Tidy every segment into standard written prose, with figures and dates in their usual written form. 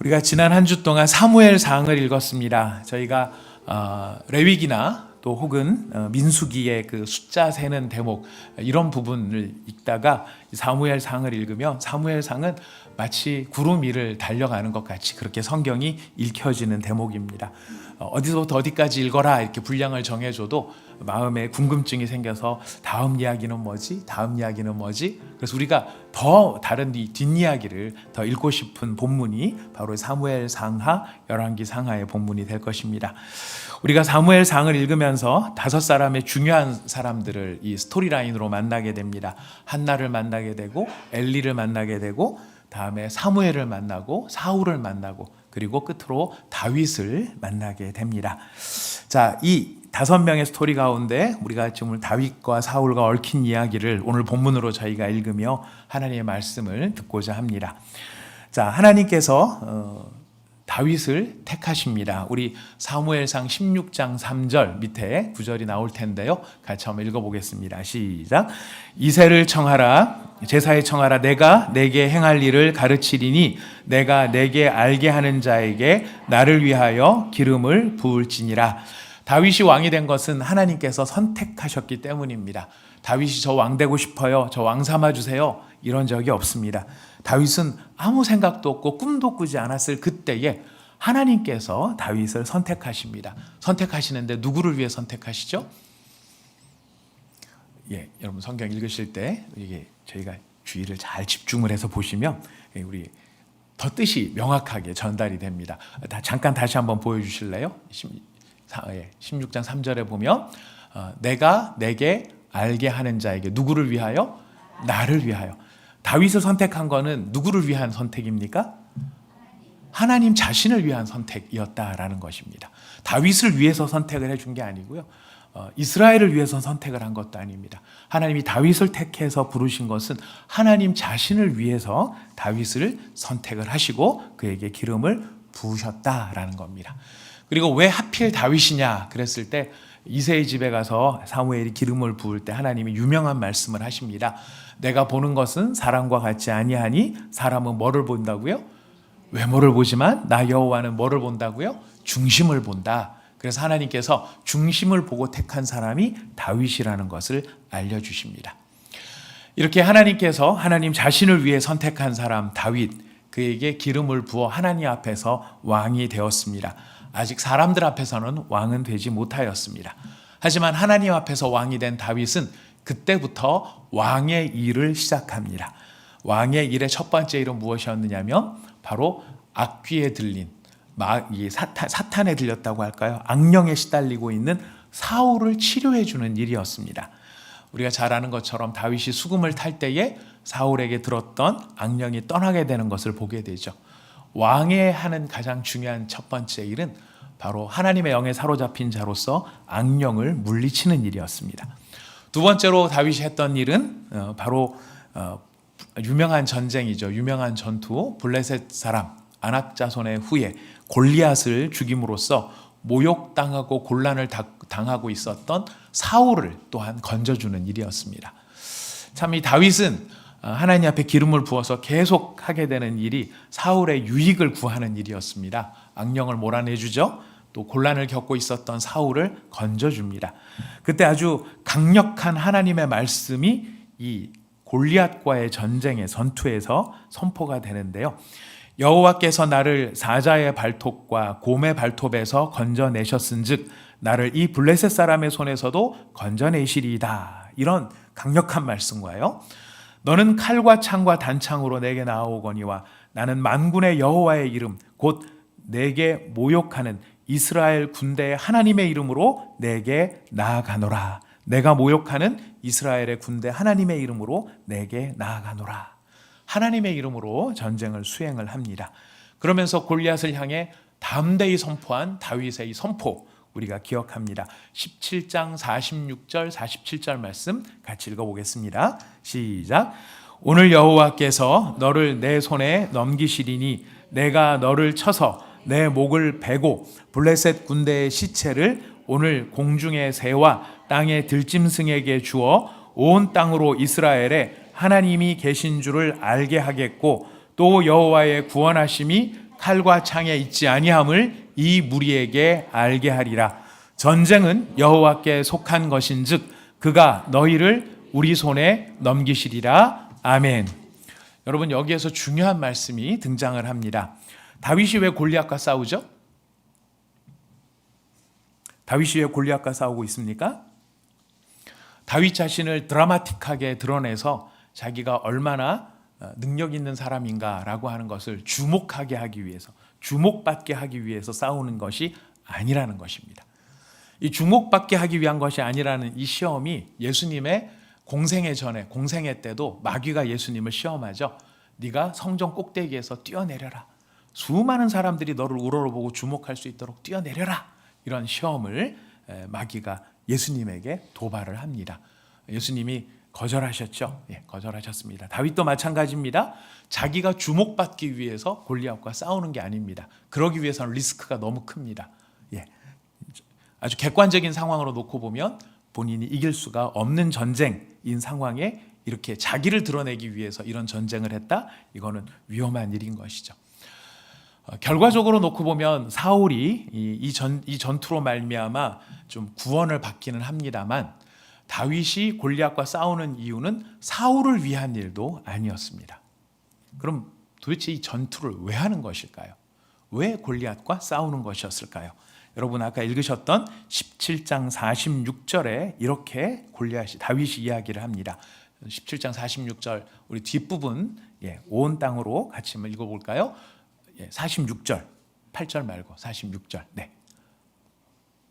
우리가 지난 한 주 동안 사무엘상을 읽었습니다. 저희가 레위기나 또 혹은 민수기의 그 숫자 세는 대목 이런 부분을 읽다가 사무엘상을 읽으면 사무엘상은 마치 구름 위를 달려가는 것 같이 그렇게 성경이 읽혀지는 대목입니다. 어디서부터 어디까지 읽어라 이렇게 분량을 정해줘도 마음에 궁금증이 생겨서 다음 이야기는 뭐지? 다음 이야기는 뭐지? 그래서 우리가 더 다른 뒷이야기를 더 읽고 싶은 본문이 바로 사무엘상하, 열왕기상하의 본문이 될 것입니다. 우리가 사무엘상을 읽으면서 5사람의 중요한 사람들을 이 스토리라인으로 만나게 됩니다. 한나를 만나게 되고 엘리를 만나게 되고 다음에 사무엘을 만나고 사울을 만나고 그리고 끝으로 다윗을 만나게 됩니다. 자, 이 5명의 스토리 가운데 우리가 지금 다윗과 사울과 얽힌 이야기를 오늘 본문으로 저희가 읽으며 하나님의 말씀을 듣고자 합니다. 자, 하나님께서 다윗을 택하십니다. 우리 사무엘상 16장 3절 밑에 구절이 나올 텐데요. 같이 한번 읽어보겠습니다. 시작. 이새를 청하라, 제사에 청하라. 내가 내게 행할 일을 가르치리니 내가 내게 알게 하는 자에게 나를 위하여 기름을 부을지니라. 다윗이 왕이 된 것은 하나님께서 선택하셨기 때문입니다. 다윗이 저 왕 되고 싶어요, 저 왕 삼아주세요, 이런 적이 없습니다. 다윗은 아무 생각도 없고 꿈도 꾸지 않았을 그때에 하나님께서 다윗을 선택하십니다. 선택하시는데 누구를 위해 선택하시죠? 여러분 성경 읽으실 때 이게 저희가 주의를 잘 집중을 해서 보시면 우리 더 뜻이 명확하게 전달이 됩니다. 잠깐 다시 한번 보여주실래요? 16장 3절에 보면 내가 내게 알게 하는 자에게 누구를 위하여? 나를 위하여. 다윗을 선택한 거는 누구를 위한 선택입니까? 하나님 자신을 위한 선택이었다라는 것입니다. 다윗을 위해서 선택을 해준 게 아니고요, 이스라엘을 위해서 선택을 한 것도 아닙니다. 하나님이 다윗을 택해서 부르신 것은 하나님 자신을 위해서 다윗을 선택을 하시고 그에게 기름을 부으셨다라는 겁니다. 그리고 왜 하필 다윗이냐 그랬을 때 이새의 집에 가서 사무엘이 기름을 부을 때 하나님이 유명한 말씀을 하십니다. 내가 보는 것은 사람과 같지 아니하니 사람은 뭐를 본다고요? 외모를 보지만 나 여호와는 뭐를 본다고요? 중심을 본다. 그래서 하나님께서 중심을 보고 택한 사람이 다윗이라는 것을 알려주십니다. 이렇게 하나님께서 하나님 자신을 위해 선택한 사람 다윗, 그에게 기름을 부어 하나님 앞에서 왕이 되었습니다. 아직 사람들 앞에서는 왕은 되지 못하였습니다. 하지만 하나님 앞에서 왕이 된 다윗은 그때부터 왕의 일을 시작합니다. 왕의 일의 첫 번째 일은 무엇이었느냐면 바로 악귀에 들린, 사탄에 들렸다고 할까요? 악령에 시달리고 있는 사울을 치료해 주는 일이었습니다. 우리가 잘 아는 것처럼 다윗이 수금을 탈 때에 사울에게 들었던 악령이 떠나게 되는 것을 보게 되죠. 왕의 하는 가장 중요한 첫 번째 일은 바로 하나님의 영에 사로잡힌 자로서 악령을 물리치는 일이었습니다. 두 번째로 다윗이 했던 일은 바로 유명한 전쟁이죠. 유명한 전투, 블레셋 사람 아낙 자손의 후예 골리앗을 죽임으로써 모욕당하고 곤란을 당하고 있었던 사울을 또한 건져주는 일이었습니다. 참 이 다윗은 하나님 앞에 기름을 부어서 계속 하게 되는 일이 사울의 유익을 구하는 일이었습니다. 악령을 몰아내주죠. 또 곤란을 겪고 있었던 사울을 건져줍니다. 그때 아주 강력한 하나님의 말씀이 이 골리앗과의 전투에서 선포가 되는데요. 여호와께서 나를 사자의 발톱과 곰의 발톱에서 건져내셨은즉 나를 이 블레셋 사람의 손에서도 건져내시리이다. 이런 강력한 말씀과요. 너는 칼과 창과 단창으로 내게 나아오거니와 나는 만군의 여호와의 이름 곧 내게 모욕하는 이스라엘 군대의 하나님의 이름으로 내게 나아가노라. 내가 모욕하는 이스라엘의 군대 하나님의 이름으로 내게 나아가노라. 하나님의 이름으로 전쟁을 수행을 합니다. 그러면서 골리앗을 향해 담대히 선포한 다윗의 이 선포 우리가 기억합니다. 17장 46절 47절 말씀 같이 읽어보겠습니다. 시작. 오늘 여호와께서 너를 내 손에 넘기시리니 내가 너를 쳐서 내 목을 베고 블레셋 군대의 시체를 오늘 공중의 새와 땅의 들짐승에게 주어 온 땅으로 이스라엘에 하나님이 계신 줄을 알게 하겠고 또 여호와의 구원하심이 칼과 창에 있지 아니함을 이 무리에게 알게 하리라. 전쟁은 여호와께 속한 것인즉 그가 너희를 우리 손에 넘기시리라. 아멘. 여러분, 여기에서 중요한 말씀이 등장을 합니다. 다윗이 왜 골리앗과 싸우죠? 다윗이 왜 골리앗과 싸우고 있습니까? 다윗 자신을 드라마틱하게 드러내서 자기가 얼마나 능력 있는 사람인가라고 하는 것을 주목하게 하기 위해서, 주목받게 하기 위해서 싸우는 것이 아니라는 것입니다. 이 주목받게 하기 위한 것이 아니라는 이 시험이 예수님의 공생애 전에, 공생애 때도 마귀가 예수님을 시험하죠. 네가 성전 꼭대기에서 뛰어내려라. 수많은 사람들이 너를 우러러보고 주목할 수 있도록 뛰어내려라. 이런 시험을 마귀가 예수님에게 도발을 합니다. 예수님이 거절하셨죠. 예, 거절하셨습니다. 다윗도 마찬가지입니다. 자기가 주목받기 위해서 골리앗과 싸우는 게 아닙니다. 그러기 위해서는 리스크가 너무 큽니다. 예, 아주 객관적인 상황으로 놓고 보면 본인이 이길 수가 없는 전쟁인 상황에 이렇게 자기를 드러내기 위해서 이런 전쟁을 했다? 이거는 위험한 일인 것이죠. 결과적으로 놓고 보면 사울이 이 전투로 말미암아 좀 구원을 받기는 합니다만 다윗이 골리앗과 싸우는 이유는 사울을 위한 일도 아니었습니다. 그럼 도대체 이 전투를 왜 하는 것일까요? 왜 골리앗과 싸우는 것이었을까요? 여러분 아까 읽으셨던 17장 46절에 이렇게 다윗이 이야기를 합니다. 17장 46절 우리 뒷부분 온 땅으로 같이 한번 읽어볼까요? 46절 8절 말고 46절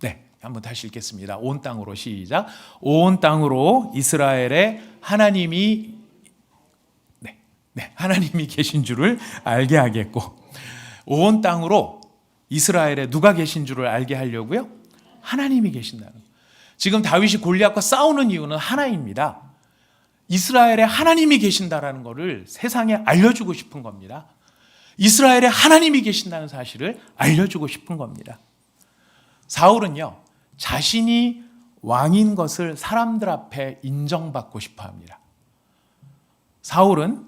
네, 한번 다시 읽겠습니다. 온 땅으로 시작. 온 땅으로 이스라엘의 하나님이 하나님이 계신 줄을 알게 하겠고, 온 땅으로 이스라엘에 누가 계신 줄을 알게 하려고요? 하나님이 계신다는 거예요. 지금 다윗이 골리앗과 싸우는 이유는 하나입니다. 이스라엘에 하나님이 계신다라는 것을 세상에 알려주고 싶은 겁니다. 이스라엘에 하나님이 계신다는 사실을 알려주고 싶은 겁니다. 사울은요, 자신이 왕인 것을 사람들 앞에 인정받고 싶어 합니다. 사울은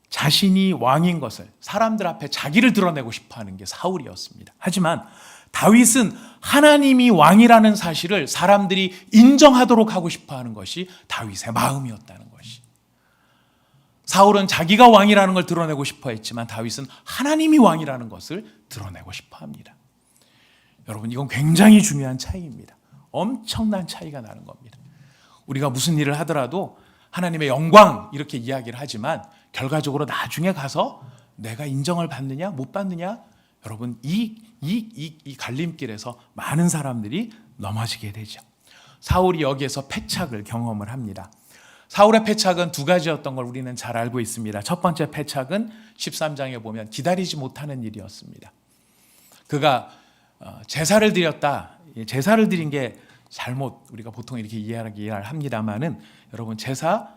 자신이 왕인 것을 사람들 앞에 자기를 드러내고 싶어 하는 게 사울이었습니다. 하지만 다윗은 하나님이 왕이라는 사실을 사람들이 인정하도록 하고 싶어 하는 것이 다윗의 마음이었다는 것이. 사울은 자기가 왕이라는 걸 드러내고 싶어 했지만 다윗은 하나님이 왕이라는 것을 드러내고 싶어 합니다. 여러분, 이건 굉장히 중요한 차이입니다. 엄청난 차이가 나는 겁니다. 우리가 무슨 일을 하더라도 하나님의 영광 이렇게 이야기를 하지만 결과적으로 나중에 가서 내가 인정을 받느냐 못 받느냐, 여러분 이 갈림길에서 많은 사람들이 넘어지게 되죠. 사울이 여기에서 패착을 경험을 합니다. 사울의 패착은 두 가지였던 걸 우리는 잘 알고 있습니다. 첫 번째 패착은 13장에 보면 기다리지 못하는 일이었습니다. 그가 제사를 드렸다. 제사를 드린 게 잘못, 우리가 보통 이렇게 이해를 합니다만은 여러분, 제사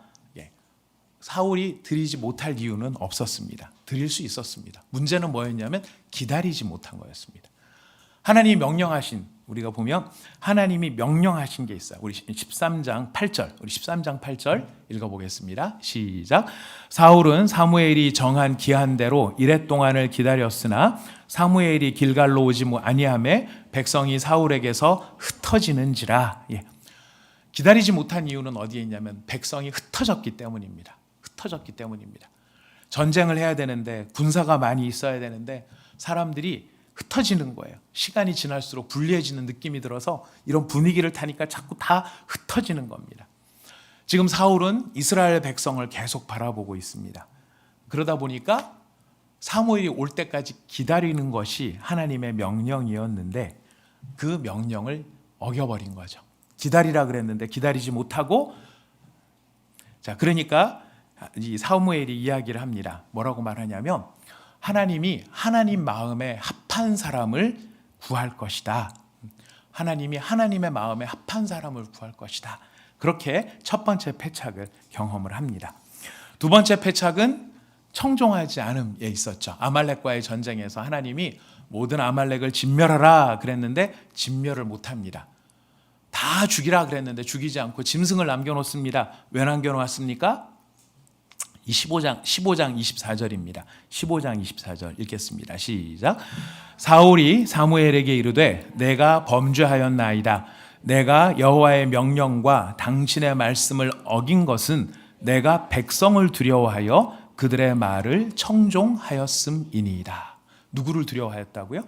사울이 드리지 못할 이유는 없었습니다. 드릴 수 있었습니다. 문제는 뭐였냐면 기다리지 못한 거였습니다. 하나님이 명령하신, 우리가 보면 하나님이 명령하신 게 있어요. 우리 13장 8절 읽어보겠습니다. 시작. 사울은 사무엘이 정한 기한대로 이랫 동안을 기다렸으나 사무엘이 길갈로 오지 아니하매 백성이 사울에게서 흩어지는지라. 기다리지 못한 이유는 어디에 있냐면 백성이 흩어졌기 때문입니다. 전쟁을 해야 되는데, 군사가 많이 있어야 되는데 사람들이 흩어지는 거예요. 시간이 지날수록 불리해지는 느낌이 들어서 이런 분위기를 타니까 자꾸 다 흩어지는 겁니다. 지금 사울은 이스라엘 백성을 계속 바라보고 있습니다. 그러다 보니까 사무엘이 올 때까지 기다리는 것이 하나님의 명령이었는데 그 명령을 어겨버린 거죠. 기다리라 그랬는데 기다리지 못하고, 그러니까 이 사무엘이 이야기를 합니다. 뭐라고 말하냐면 하나님이 하나님 마음에 합한 사람을 구할 것이다. 하나님이 하나님의 마음에 합한 사람을 구할 것이다. 그렇게 첫 번째 패착을 경험을 합니다. 두 번째 패착은 청종하지 않음에 있었죠. 아말렉과의 전쟁에서 하나님이 모든 아말렉을 진멸하라 그랬는데 진멸을 못합니다. 다 죽이라 그랬는데 죽이지 않고 짐승을 남겨놓습니다. 왜 남겨놓았습니까? 이 15장 24절입니다. 15장 24절 읽겠습니다. 시작. 사울이 사무엘에게 이르되 내가 범죄하였나이다. 내가 여호와의 명령과 당신의 말씀을 어긴 것은 내가 백성을 두려워하여 그들의 말을 청종하였음이니이다. 누구를 두려워하였다고요?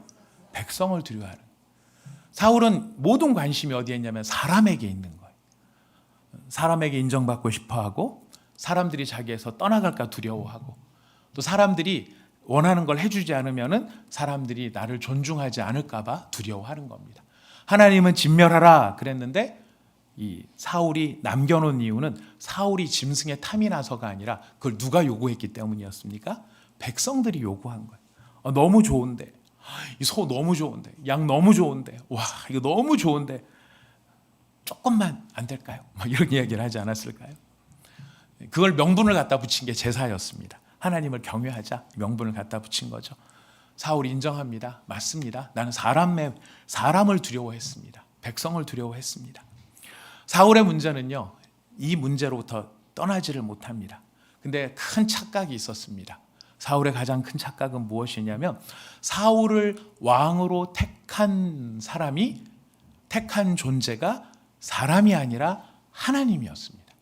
백성을 두려워하는. 사울은 모든 관심이 어디에 있냐면 사람에게 있는 거예요. 사람에게 인정받고 싶어하고 사람들이 자기에서 떠나갈까 두려워하고 또 사람들이 원하는 걸 해주지 않으면 사람들이 나를 존중하지 않을까 봐 두려워하는 겁니다. 하나님은 진멸하라 그랬는데 이 사울이 남겨놓은 이유는 사울이 짐승에 탐이 나서가 아니라 그걸 누가 요구했기 때문이었습니까? 백성들이 요구한 거예요. 너무 좋은데, 이 소 너무 좋은데, 양 너무 좋은데, 와 이거 너무 좋은데 조금만 안 될까요? 이런 이야기를 하지 않았을까요? 그걸 명분을 갖다 붙인 게 제사였습니다. 하나님을 경외하자 명분을 갖다 붙인 거죠. 사울이 인정합니다. 맞습니다. 나는 사람을 두려워했습니다. 백성을 두려워했습니다. 사울의 문제는요, 이 문제로부터 떠나지를 못합니다. 근데 큰 착각이 있었습니다. 사울의 가장 큰 착각은 무엇이냐면 사울을 왕으로 택한 존재가 사람이 아니라 하나님이었습니다.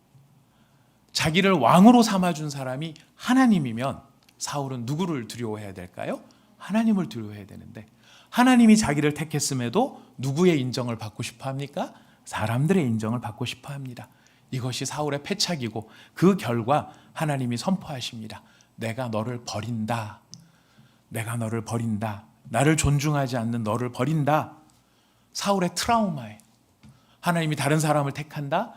자기를 왕으로 삼아준 사람이 하나님이면 사울은 누구를 두려워해야 될까요? 하나님을 두려워해야 되는데 하나님이 자기를 택했음에도 누구의 인정을 받고 싶어 합니까? 사람들의 인정을 받고 싶어 합니다. 이것이 사울의 패착이고 그 결과 하나님이 선포하십니다. 내가 너를 버린다. 내가 너를 버린다. 나를 존중하지 않는 너를 버린다. 사울의 트라우마예요. 하나님이 다른 사람을 택한다.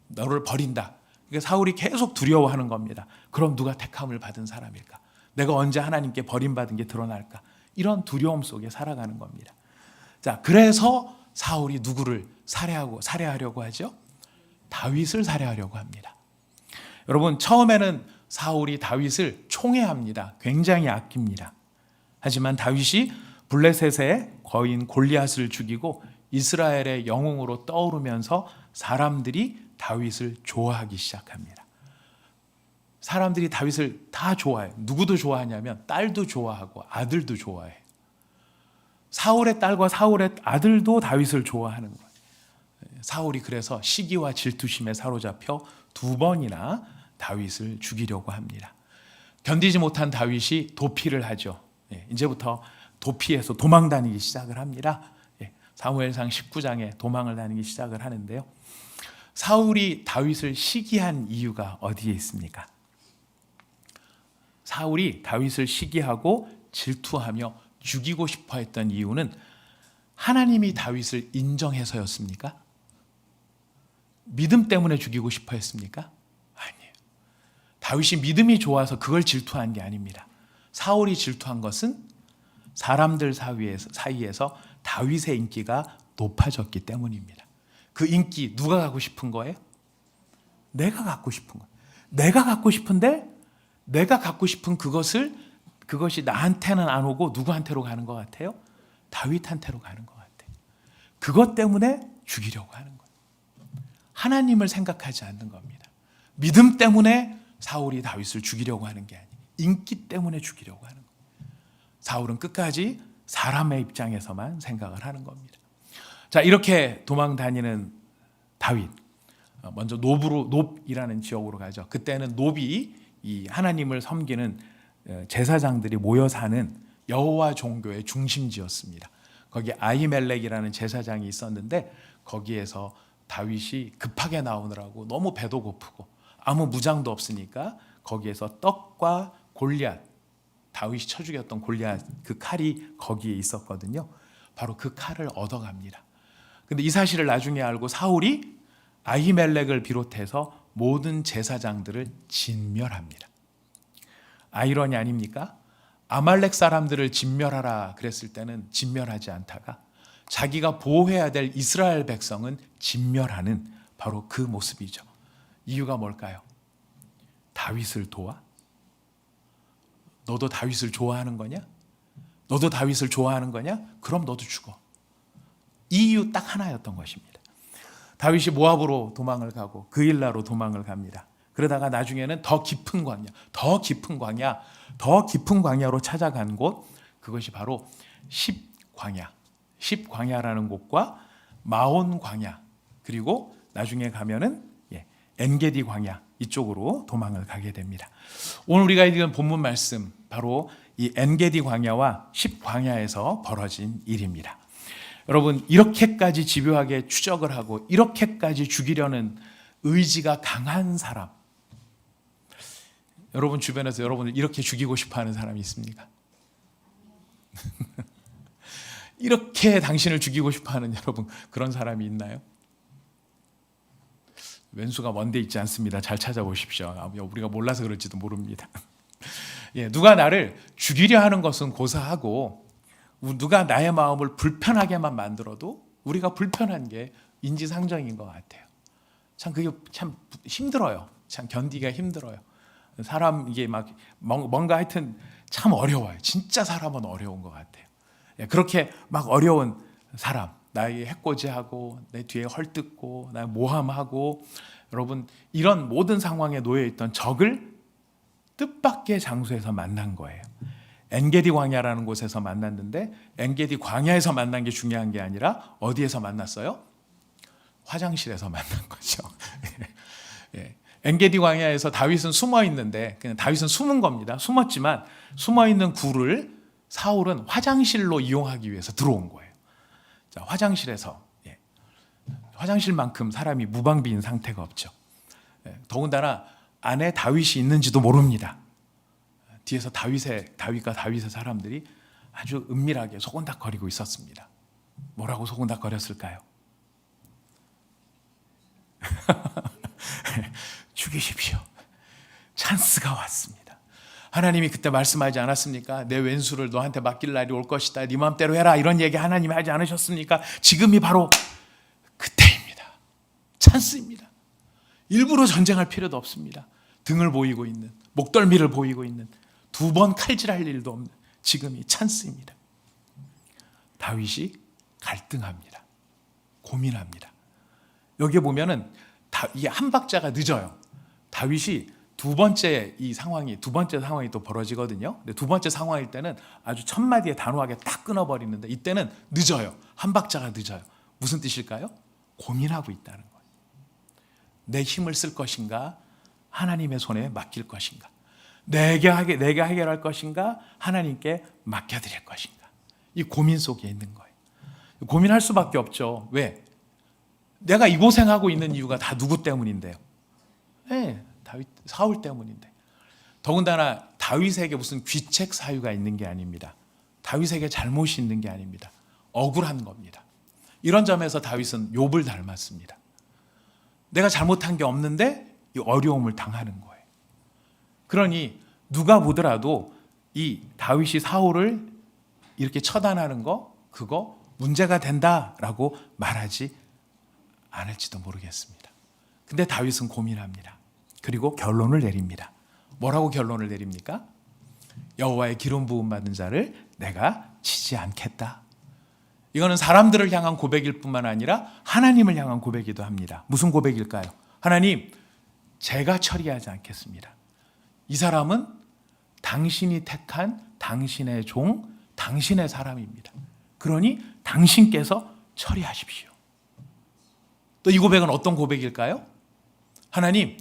너를 버린다. 그러니까 사울이 계속 두려워하는 겁니다. 그럼 누가 택함을 받은 사람일까? 내가 언제 하나님께 버림받은 게 드러날까? 이런 두려움 속에 살아가는 겁니다. 자, 그래서 사울이 누구를 살해하려고 하죠? 다윗을 살해하려고 합니다. 여러분, 처음에는 사울이 다윗을 총애합니다. 굉장히 아낍니다. 하지만 다윗이 블레셋의 거인 골리앗을 죽이고 이스라엘의 영웅으로 떠오르면서 사람들이 다윗을 좋아하기 시작합니다. 사람들이 다윗을 다 좋아해요. 누구도 좋아하냐면 딸도 좋아하고 아들도 좋아해요. 사울의 딸과 사울의 아들도 다윗을 좋아하는 거예요. 사울이 그래서 시기와 질투심에 사로잡혀 2번이나 다윗을 죽이려고 합니다. 견디지 못한 다윗이 도피를 하죠. 이제부터 도피해서 도망 다니기 시작을 합니다. 사무엘상 19장에 도망을 다니기 시작을 하는데요. 사울이 다윗을 시기한 이유가 어디에 있습니까? 사울이 다윗을 시기하고 질투하며 죽이고 싶어 했던 이유는 하나님이 다윗을 인정해서였습니까? 믿음 때문에 죽이고 싶어 했습니까? 아니에요. 다윗이 믿음이 좋아서 그걸 질투한 게 아닙니다. 사울이 질투한 것은 사람들 사이에서 다윗의 인기가 높아졌기 때문입니다. 그 인기 누가 갖고 싶은 거예요? 내가 갖고 싶은 거예요. 내가 갖고 싶은데 내가 갖고 싶은 그것이 나한테는 안 오고 누구한테로 가는 것 같아요? 다윗한테로 가는 것 같아요. 그것 때문에 죽이려고 하는 거예요. 하나님을 생각하지 않는 겁니다. 믿음 때문에 사울이 다윗을 죽이려고 하는 게 아니에요. 인기 때문에 죽이려고 하는 거예요. 사울은 끝까지 사람의 입장에서만 생각을 하는 겁니다. 자, 이렇게 도망 다니는 다윗, 먼저 놉이라는 지역으로 가죠. 그때는 놉이 이 하나님을 섬기는 제사장들이 모여 사는 여호와 종교의 중심지였습니다. 거기에 아히멜렉이라는 제사장이 있었는데 거기에서 다윗이 급하게 나오느라고 너무 배도 고프고 아무 무장도 없으니까 거기에서 떡과 골리앗, 다윗이 쳐 죽였던 골리앗 그 칼이 거기에 있었거든요. 바로 그 칼을 얻어갑니다. 근데 이 사실을 나중에 알고 사울이 아히멜렉을 비롯해서 모든 제사장들을 진멸합니다. 아이러니 아닙니까? 아말렉 사람들을 진멸하라 그랬을 때는 진멸하지 않다가 자기가 보호해야 될 이스라엘 백성은 진멸하는 바로 그 모습이죠. 이유가 뭘까요? 다윗을 도와? 너도 다윗을 좋아하는 거냐? 너도 다윗을 좋아하는 거냐? 그럼 너도 죽어. 이 이유 딱 하나였던 것입니다. 다윗이 모압으로 도망을 가고 그일라로 도망을 갑니다. 그러다가 나중에는 더 깊은 광야, 더 깊은 광야, 더 깊은 광야로 찾아간 곳, 그것이 바로 십광야, 십광야라는 곳과 마온 광야, 그리고 나중에 가면은 엔게디 광야, 이쪽으로 도망을 가게 됩니다. 오늘 우리가 읽은 본문 말씀, 바로 이 엔게디 광야와 십광야에서 벌어진 일입니다. 여러분, 이렇게까지 집요하게 추적을 하고 이렇게까지 죽이려는 의지가 강한 사람, 여러분 주변에서 여러분을 이렇게 죽이고 싶어하는 사람이 있습니까? 이렇게 당신을 죽이고 싶어하는 여러분, 그런 사람이 있나요? 왼수가 먼데 있지 않습니다. 잘 찾아보십시오. 우리가 몰라서 그럴지도 모릅니다. 누가 나를 죽이려 하는 것은 고사하고, 누가 나의 마음을 불편하게만 만들어도 우리가 불편한 게 인지상정인 것 같아요. 참 그게 참 힘들어요. 참 견디기가 힘들어요. 사람 이게 막 뭔가 하여튼 참 어려워요. 진짜 사람은 어려운 것 같아요. 그렇게 막 어려운 사람, 나에게 해코지하고 내 뒤에 헐뜯고 나 모함하고, 여러분 이런 모든 상황에 놓여 있던 적을 뜻밖의 장소에서 만난 거예요. 엔게디 광야라는 곳에서 만났는데, 엔게디 광야에서 만난 게 중요한 게 아니라 어디에서 만났어요? 화장실에서 만난 거죠. 엔게디 광야에서 다윗은 숨어 있는데, 그냥 다윗은 숨은 겁니다. 숨었지만 숨어 있는 굴을 사울은 화장실로 이용하기 위해서 들어온 거예요. 자, 화장실에서, 화장실만큼 사람이 무방비인 상태가 없죠. 더군다나 안에 다윗이 있는지도 모릅니다. 뒤에서 다윗과 다윗의 사람들이 아주 은밀하게 소곤닥거리고 있었습니다. 뭐라고 소곤닥거렸을까요? 죽이십시오. 찬스가 왔습니다. 하나님이 그때 말씀하지 않았습니까? 내 왼수를 너한테 맡길 날이 올 것이다. 네 마음대로 해라. 이런 얘기 하나님이 하지 않으셨습니까? 지금이 바로 그때입니다. 찬스입니다. 일부러 전쟁할 필요도 없습니다. 등을 보이고 있는, 목덜미를 보이고 있는, 두 번 칼질할 일도 없는 지금이 찬스입니다. 다윗이 갈등합니다. 고민합니다. 여기 보면은 이게 한 박자가 늦어요. 다윗이 두 번째 상황이 또 벌어지거든요. 근데 두 번째 상황일 때는 아주 첫 마디에 단호하게 딱 끊어버리는데, 이때는 늦어요. 한 박자가 늦어요. 무슨 뜻일까요? 고민하고 있다는 거예요. 내 힘을 쓸 것인가? 하나님의 손에 맡길 것인가? 내가 해결할 것인가? 하나님께 맡겨드릴 것인가? 이 고민 속에 있는 거예요. 고민할 수밖에 없죠. 왜? 내가 이 고생하고 있는 이유가 다 누구 때문인데요? 사울 때문인데. 더군다나 다윗에게 무슨 귀책 사유가 있는 게 아닙니다. 다윗에게 잘못이 있는 게 아닙니다. 억울한 겁니다. 이런 점에서 다윗은 욥을 닮았습니다. 내가 잘못한 게 없는데 이 어려움을 당하는 거예요. 그러니 누가 보더라도 이 다윗이 사울을 이렇게 처단하는 거, 그거 문제가 된다라고 말하지 않을지도 모르겠습니다. 근데 다윗은 고민합니다. 그리고 결론을 내립니다. 뭐라고 결론을 내립니까? 여호와의 기름 부음 받은 자를 내가 치지 않겠다. 이거는 사람들을 향한 고백일 뿐만 아니라 하나님을 향한 고백이기도 합니다. 무슨 고백일까요? 하나님, 제가 처리하지 않겠습니다. 이 사람은 당신이 택한 당신의 종, 당신의 사람입니다. 그러니 당신께서 처리하십시오. 또 이 고백은 어떤 고백일까요? 하나님,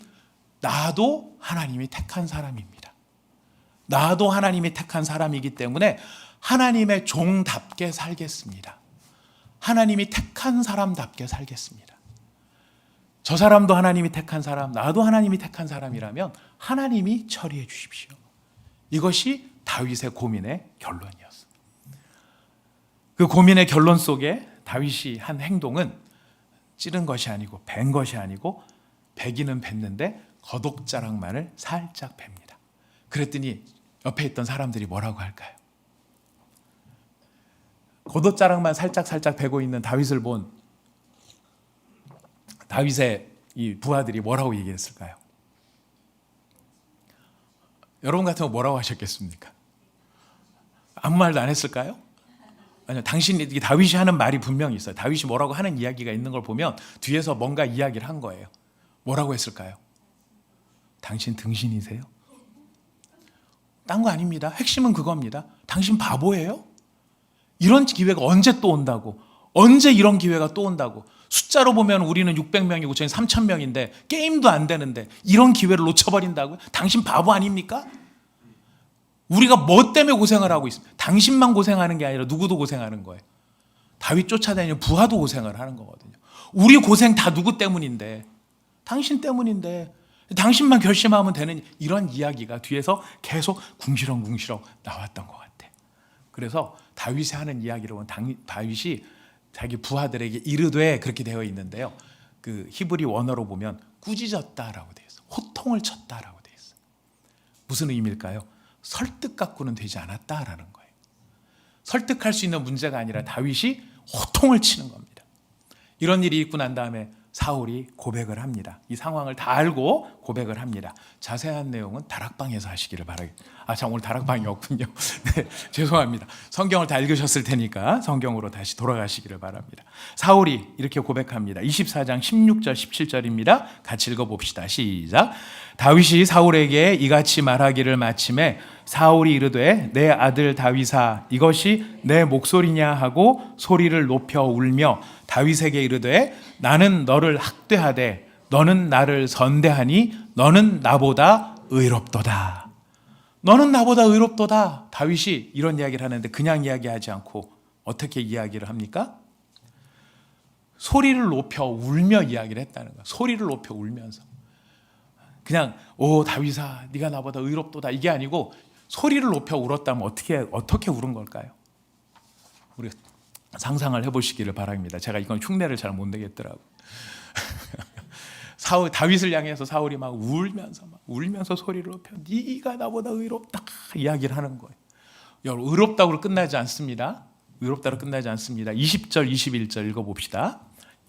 나도 하나님이 택한 사람입니다. 나도 하나님이 택한 사람이기 때문에 하나님의 종답게 살겠습니다. 하나님이 택한 사람답게 살겠습니다. 저 사람도 하나님이 택한 사람, 나도 하나님이 택한 사람이라면 하나님이 처리해 주십시오. 이것이 다윗의 고민의 결론이었어요. 그 고민의 결론 속에 다윗이 한 행동은 찌른 것이 아니고 벤 것이 아니고, 베기는 뱉는데 겉옷자락만을 살짝 뱁니다. 그랬더니 옆에 있던 사람들이 뭐라고 할까요? 겉옷자락만 살짝 베고 있는 다윗을 본 다윗의 이 부하들이 뭐라고 얘기했을까요? 여러분 같으면 뭐라고 하셨겠습니까? 아무 말도 안 했을까요? 아니요, 다윗이 하는 말이 분명히 있어요. 다윗이 뭐라고 하는 이야기가 있는 걸 보면 뒤에서 뭔가 이야기를 한 거예요. 뭐라고 했을까요? 당신 등신이세요? 딴 거 아닙니다. 핵심은 그겁니다. 당신 바보예요? 이런 기회가 언제 또 온다고? 언제 이런 기회가 또 온다고? 숫자로 보면 우리는 600명이고 저희는 3,000명인데 게임도 안 되는데 이런 기회를 놓쳐버린다고요? 당신 바보 아닙니까? 우리가 뭐 때문에 고생을 하고 있습니까? 당신만 고생하는 게 아니라 누구도 고생하는 거예요. 다윗 쫓아다니는 부하도 고생을 하는 거거든요. 우리 고생 다 누구 때문인데? 당신 때문인데. 당신만 결심하면 되는 이런 이야기가 뒤에서 계속 궁시렁궁시렁 나왔던 것 같아요. 그래서 다윗이 하는 이야기를 보면 다윗이 자기 부하들에게 이르되 그렇게 되어 있는데요. 그 히브리 원어로 보면 꾸짖었다라고 되어 있어요. 호통을 쳤다라고 되어 있어요. 무슨 의미일까요? 설득 갖고는 되지 않았다라는 거예요. 설득할 수 있는 문제가 아니라 다윗이 호통을 치는 겁니다. 이런 일이 있고 난 다음에 사울이 고백을 합니다. 이 상황을 다 알고 고백을 합니다. 자세한 내용은 다락방에서 하시기를 바라겠습니다. 참 오늘 다락방이 없군요. 네, 죄송합니다. 성경을 다 읽으셨을 테니까 성경으로 다시 돌아가시기를 바랍니다. 사울이 이렇게 고백합니다. 24장 16절 17절입니다. 같이 읽어봅시다. 시작. 다윗이 사울에게 이같이 말하기를 마침에 사울이 이르되 내 아들 다윗아 이것이 내 목소리냐 하고 소리를 높여 울며 다윗에게 이르되 나는 너를 학대하되 너는 나를 선대하니 너는 나보다 의롭도다. 너는 나보다 의롭도다. 다윗이 이런 이야기를 하는데 그냥 이야기하지 않고 어떻게 이야기를 합니까? 소리를 높여 울며 이야기를 했다는 거예요. 소리를 높여 울면서. 그냥 오 다윗아 네가 나보다 의롭도다 이게 아니고 소리를 높여 울었다면 어떻게 울은 걸까요? 우리 상상을 해보시기를 바랍니다. 제가 이건 흉내를 잘 못 내겠더라고요. 다윗을 향해서 사울이 막 울면서 소리를 높여 네가 나보다 의롭다 이야기를 하는 거예요. 여러분 의롭다고로 끝나지 않습니다. 의롭다로 끝나지 않습니다. 20절 21절 읽어봅시다.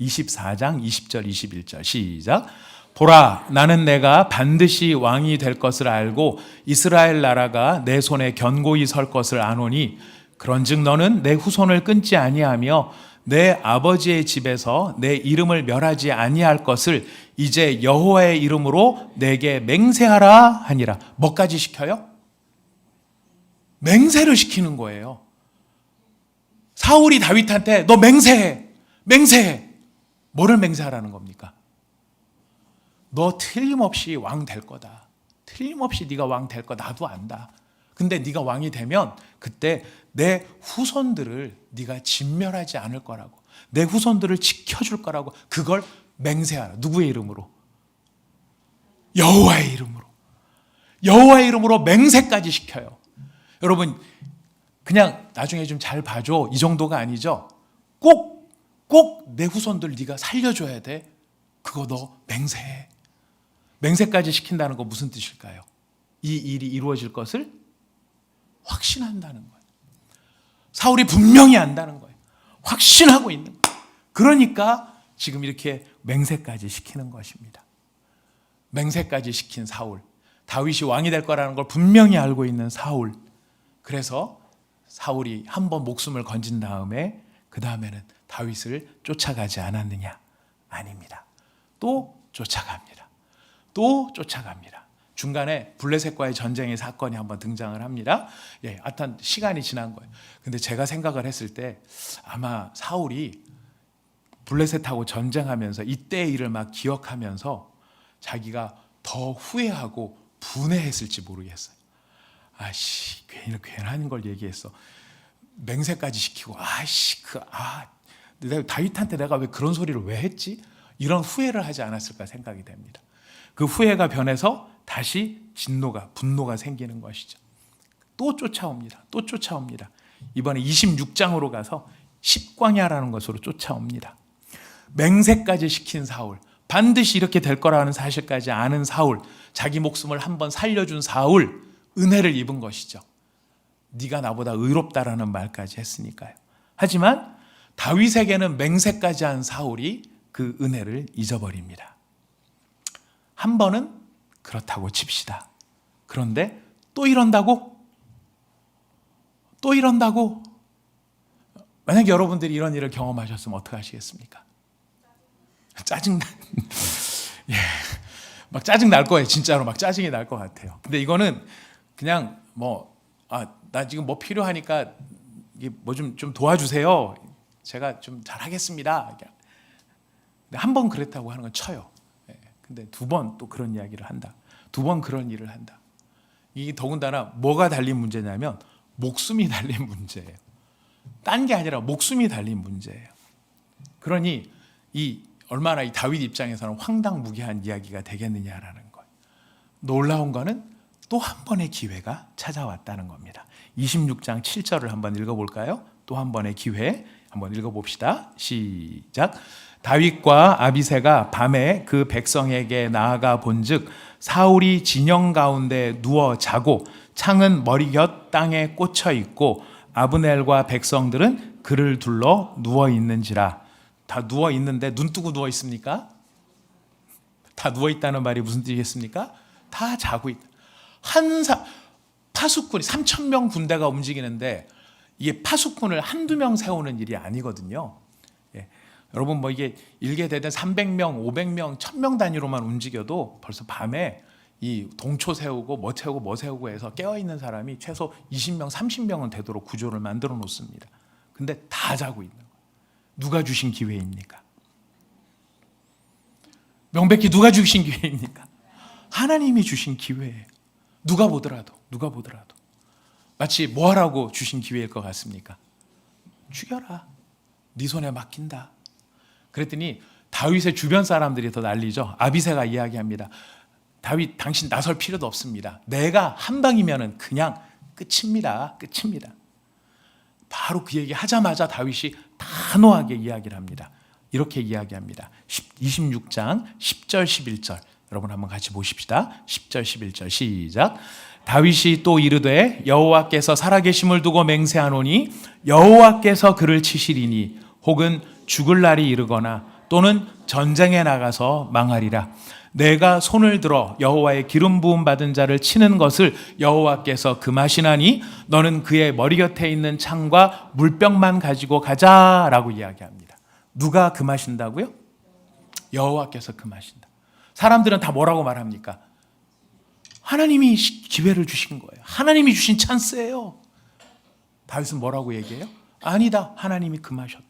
24장 20절 21절 시작. 보라 나는 내가 반드시 왕이 될 것을 알고 이스라엘 나라가 내 손에 견고히 설 것을 아노니 그런즉 너는 내 후손을 끊지 아니하며 내 아버지의 집에서 내 이름을 멸하지 아니할 것을 이제 여호와의 이름으로 내게 맹세하라 하니라. 뭐까지 시켜요? 맹세를 시키는 거예요. 사울이 다윗한테 너 맹세해. 뭐를 맹세하라는 겁니까? 너 틀림없이 왕 될 거다. 틀림없이 네가 왕 될 거 나도 안다. 근데 네가 왕이 되면 그때 내 후손들을 네가 진멸하지 않을 거라고. 내 후손들을 지켜줄 거라고. 그걸 맹세하라. 누구의 이름으로? 여호와의 이름으로. 여호와의 이름으로 맹세까지 시켜요. 여러분 그냥 나중에 좀 잘 봐줘 이 정도가 아니죠. 꼭 내 후손들 네가 살려줘야 돼. 그거 너 맹세해. 맹세까지 시킨다는 거 무슨 뜻일까요? 이 일이 이루어질 것을 확신한다는 거예요. 사울이 분명히 안다는 거예요. 확신하고 있는 거예요. 그러니까 지금 이렇게 맹세까지 시키는 것입니다. 맹세까지 시킨 사울. 다윗이 왕이 될 거라는 걸 분명히 알고 있는 사울. 그래서 사울이 한 번 목숨을 건진 다음에 그 다음에는 다윗을 쫓아가지 않았느냐? 아닙니다. 또 쫓아갑니다. 중간에 블레셋과의 전쟁의 사건이 한번 등장을 합니다. 하여튼 시간이 지난 거예요. 근데 제가 생각을 했을 때 아마 사울이 블레셋하고 전쟁하면서 이때의 일을 막 기억하면서 자기가 더 후회하고 분해했을지 모르겠어요. 괜한 걸 얘기했어. 맹세까지 시키고 내가 다윗한테 내가 왜 그런 소리를 왜 했지? 이런 후회를 하지 않았을까 생각이 됩니다. 그 후회가 변해서 다시 분노가 생기는 것이죠. 또 쫓아옵니다. 이번에 26장으로 가서 십광야라는 것으로 쫓아옵니다. 맹세까지 시킨 사울, 반드시 이렇게 될 거라는 사실까지 아는 사울, 자기 목숨을 한번 살려준 사울, 은혜를 입은 것이죠. 네가 나보다 의롭다라는 말까지 했으니까요. 하지만 다윗에게는 맹세까지 한 사울이 그 은혜를 잊어버립니다. 한 번은 그렇다고 칩시다. 그런데 또 이런다고? 만약 여러분들이 이런 일을 경험하셨으면 어떻게 하시겠습니까? 짜증나. 막 짜증 날 거예요. 진짜로 막 짜증이 날 것 같아요. 근데 이거는 그냥 나 지금 뭐 필요하니까 뭐 좀 도와주세요. 제가 좀 잘하겠습니다. 근데 한 번 그랬다고 하는 건 쳐요. 근데 두 번 또 그런 이야기를 한다. 두 번 그런 일을 한다. 이게 더군다나 뭐가 달린 문제냐면 목숨이 달린 문제예요. 딴 게 아니라 목숨이 달린 문제예요. 그러니 얼마나 이 다윗 입장에서는 황당무계한 이야기가 되겠느냐라는 거예요. 놀라운 거는 또 한 번의 기회가 찾아왔다는 겁니다. 26장 7절을 한번 읽어볼까요? 또 한 번의 기회 한번 읽어봅시다. 시작. 다윗과 아비새가 밤에 그 백성에게 나아가 본즉 사울이 진영 가운데 누워 자고 창은 머리 곁 땅에 꽂혀 있고 아브넬과 백성들은 그를 둘러 누워 있는지라. 다 누워 있는데 눈 뜨고 누워 있습니까? 다 누워 있다는 말이 무슨 뜻이겠습니까? 다 자고 있다. 파수꾼이 3,000명 군대가 움직이는데 이게 파수꾼을 한두 명 세우는 일이 아니거든요. 여러분 이게 일개대대 300명, 500명, 1000명 단위로만 움직여도 벌써 밤에 이 동초 세우고 뭐 세우고 해서 깨어있는 사람이 최소 20명, 30명은 되도록 구조를 만들어 놓습니다. 근데 다 자고 있는 거예요. 누가 주신 기회입니까? 명백히 누가 주신 기회입니까? 하나님이 주신 기회예요. 누가 보더라도 마치 뭐 하라고 주신 기회일 것 같습니까? 죽여라. 네 손에 맡긴다. 그랬더니 다윗의 주변 사람들이 더 난리죠. 아비새가 이야기합니다. 다윗 당신 나설 필요도 없습니다. 내가 한 방이면은 그냥 끝입니다. 바로 그 얘기 하자마자 다윗이 단호하게 이야기를 합니다. 이렇게 이야기합니다. 26장 10절 11절 여러분 한번 같이 보십시다. 10절 11절 시작. 다윗이 또 이르되 여호와께서 살아계심을 두고 맹세하노니 여호와께서 그를 치시리니 혹은 죽을 날이 이르거나 또는 전쟁에 나가서 망하리라. 내가 손을 들어 여호와의 기름 부음 받은 자를 치는 것을 여호와께서 금하시나니 너는 그의 머리 곁에 있는 창과 물병만 가지고 가자라고 이야기합니다. 누가 금하신다고요? 여호와께서 금하신다. 사람들은 다 뭐라고 말합니까? 하나님이 기회를 주신 거예요. 하나님이 주신 찬스예요. 다윗은 뭐라고 얘기해요? 아니다. 하나님이 금하셨다.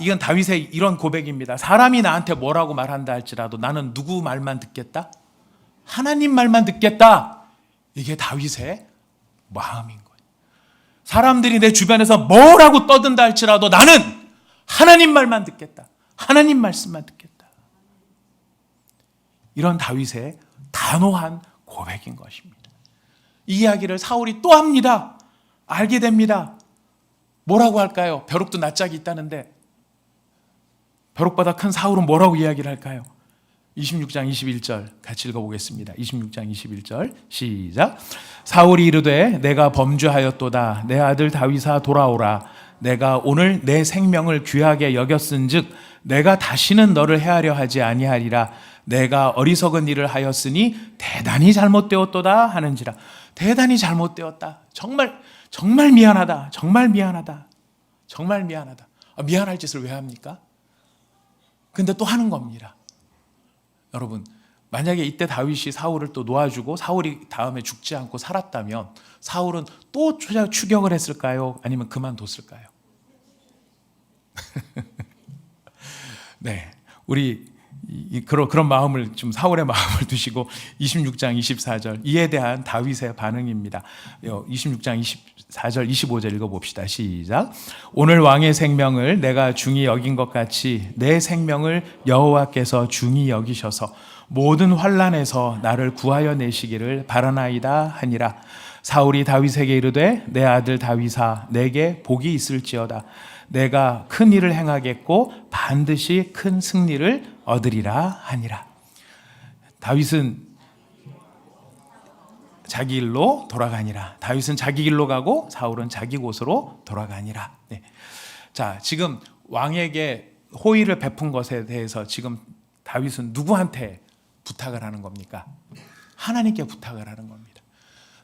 이건 다윗의 이런 고백입니다. 사람이 나한테 뭐라고 말한다 할지라도 나는 누구 말만 듣겠다? 하나님 말만 듣겠다. 이게 다윗의 마음인 거예요. 사람들이 내 주변에서 뭐라고 떠든다 할지라도 나는 하나님 말만 듣겠다. 하나님 말씀만 듣겠다. 이런 다윗의 단호한 고백인 것입니다. 이 이야기를 사울이 또 합니다. 알게 됩니다. 뭐라고 할까요? 벼룩도 낯짝이 있다는데 벼룩보다 큰 사울은 뭐라고 이야기를 할까요? 26장 21절 같이 읽어보겠습니다. 26장 21절 시작. 사울이 이르되 내가 범죄하였도다. 내 아들 다윗아 돌아오라. 내가 오늘 내 생명을 귀하게 여겼은즉 내가 다시는 너를 해하려 하지 아니하리라. 내가 어리석은 일을 하였으니 대단히 잘못되었도다 하는지라. 대단히 잘못되었다. 정말 미안하다. 정말 미안하다. 미안할 짓을 왜 합니까? 근데 또 하는 겁니다. 여러분, 만약에 이때 다윗이 사울을 또 놓아주고 사울이 다음에 죽지 않고 살았다면 사울은 또 추격을 했을까요? 아니면 그만뒀을까요? 네, 우리 그런 마음을 좀 사울의 마음을 두시고 26장 24절 이에 대한 다윗의 반응입니다. 26장 24절 25절 읽어봅시다. 시작. 오늘 왕의 생명을 내가 중히 여긴 것 같이 내 생명을 여호와께서 중히 여기셔서 모든 환난에서 나를 구하여 내시기를 바라나이다 하니라. 사울이 다윗에게 이르되 내 아들 다윗아 내게 복이 있을지어다. 내가 큰 일을 행하겠고 반드시 큰 승리를 얻으리라 하니라. 다윗은 자기 일로 돌아가니라. 다윗은 자기 길로 가고 사울은 자기 곳으로 돌아가니라. 네. 자, 지금 왕에게 호의를 베푼 것에 대해서 지금 다윗은 누구한테 부탁을 하는 겁니까? 하나님께 부탁을 하는 겁니다.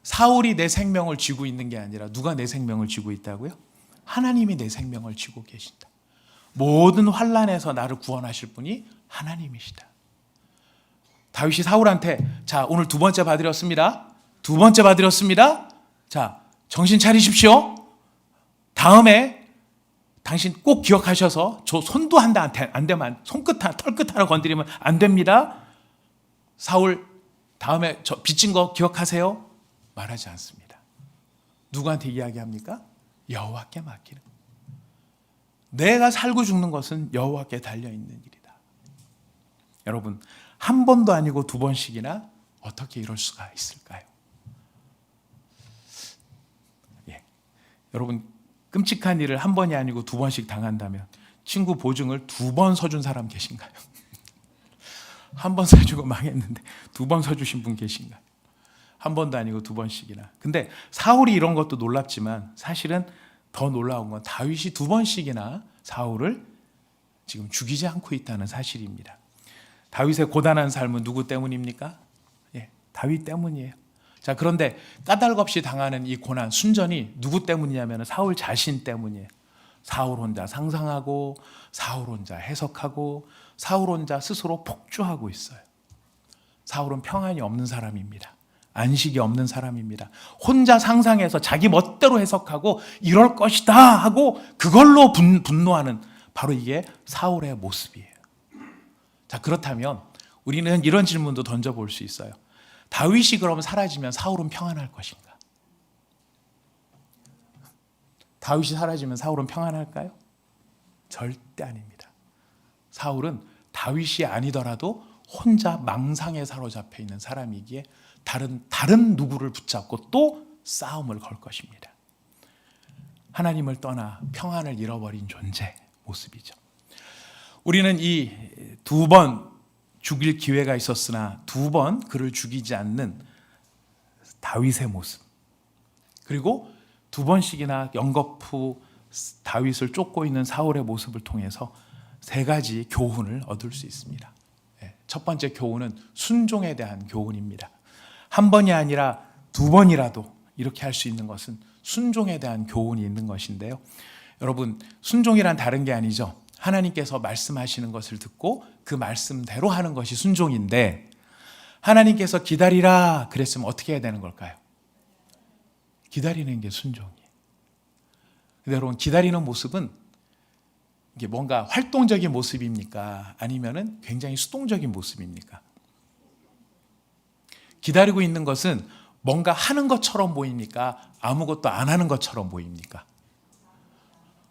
사울이 내 생명을 쥐고 있는 게 아니라 누가 내 생명을 쥐고 있다고요? 하나님이 내 생명을 쥐고 계신다. 모든 환난에서 나를 구원하실 분이 하나님이시다. 다윗이 사울한테 자, 오늘 두 번째 받으렸습니다. 두 번째 받으렸습니다. 자, 정신 차리십시오. 다음에 당신 꼭 기억하셔서 저 손도 안 되면 손끝 털끝 하나 건드리면 안 됩니다. 사울 다음에 저 빚진 거 기억하세요? 말하지 않습니다. 누구한테 이야기합니까? 여호와께 맡기는. 내가 살고 죽는 것은 여호와께 달려있는 일이다. 여러분, 한 번도 아니고 두 번씩이나 어떻게 이럴 수가 있을까요? 예. 여러분, 끔찍한 일을 한 번이 아니고 두 번씩 당한다면 친구 보증을 두 번 서준 사람 계신가요? 한 번 서주고 망했는데 두 번 서주신 분 계신가요? 한 번도 아니고 두 번씩이나. 근데 사울이 이런 것도 놀랍지만 사실은 더 놀라운 건 다윗이 두 번씩이나 사울을 지금 죽이지 않고 있다는 사실입니다. 다윗의 고단한 삶은 누구 때문입니까? 예, 다윗 때문이에요. 자, 그런데 까닭없이 당하는 이 고난, 순전히 누구 때문이냐면 사울 자신 때문이에요. 사울 혼자 상상하고 사울 혼자 해석하고 사울 혼자 스스로 폭주하고 있어요. 사울은 평안이 없는 사람입니다. 안식이 없는 사람입니다. 혼자 상상해서 자기 멋대로 해석하고 이럴 것이다 하고 그걸로 분노하는 바로 이게 사울의 모습이에요. 자, 그렇다면 우리는 이런 질문도 던져볼 수 있어요. 다윗이 그럼 사라지면 사울은 평안할 것인가? 다윗이 사라지면 사울은 평안할까요? 절대 아닙니다. 사울은 다윗이 아니더라도 혼자 망상에 사로잡혀 있는 사람이기에 다른 누구를 붙잡고 또 싸움을 걸 것입니다. 하나님을 떠나 평안을 잃어버린 존재 모습이죠. 우리는 이 두 번 죽일 기회가 있었으나 두 번 그를 죽이지 않는 다윗의 모습, 그리고 두 번씩이나 연거푸 다윗을 쫓고 있는 사울의 모습을 통해서 세 가지 교훈을 얻을 수 있습니다. 첫 번째 교훈은 순종에 대한 교훈입니다. 한 번이 아니라 두 번이라도 이렇게 할 수 있는 것은 순종에 대한 교훈이 있는 것인데요. 여러분, 순종이란 다른 게 아니죠. 하나님께서 말씀하시는 것을 듣고 그 말씀대로 하는 것이 순종인데, 하나님께서 기다리라 그랬으면 어떻게 해야 되는 걸까요? 기다리는 게 순종이에요. 근데 여러분, 기다리는 모습은 이게 뭔가 활동적인 모습입니까? 아니면은 굉장히 수동적인 모습입니까? 기다리고 있는 것은 뭔가 하는 것처럼 보입니까? 아무것도 안 하는 것처럼 보입니까?